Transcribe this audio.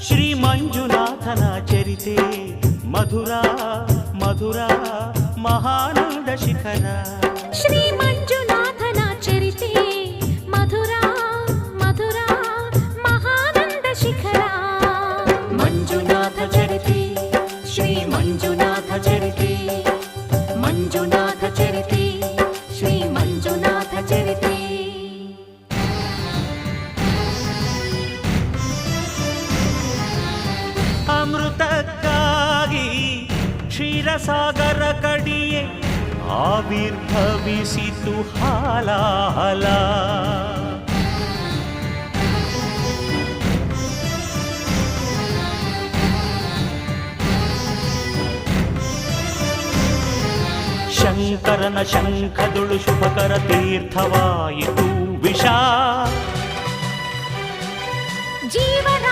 ಶ್ರೀ ಮಂಜುನಾಥನ ಚರಿತೆ ಮಧುರ ಮಧುರ ಮಹಾನಂದ ಶಿಖರ. ಶ್ರೀ ಮಂಜುನಾಥನ ಚರಿತೆ ಮಧುರ ಮಧುರ ಮಹಾನಂದ ಶಿಖರ. ಮಂಜುನಾಥ ಚರಿತೆ ಶ್ರೀ ಮಂಜುನಾಥ ಚರಿತೆ ಮಂಜುನಾಥ ಚರಿತೆ ಶ್ರೀ ಮಂಜುನಾಥ ಚರಿತೆ. ಅಮೃತಕ್ಕಾಗಿ ಕ್ಷೀರಸಾಗರ ಕಡಿಯೇ ಆವಿರ್ಭವಿಸಿತು ಹಾಲಾಹಲ. ಶಂಕರನ ಶಂಖದುಳು ಶುಭಕರ ತೀರ್ಥವಾಯಿತು ವಿಷ. ಜೀವನ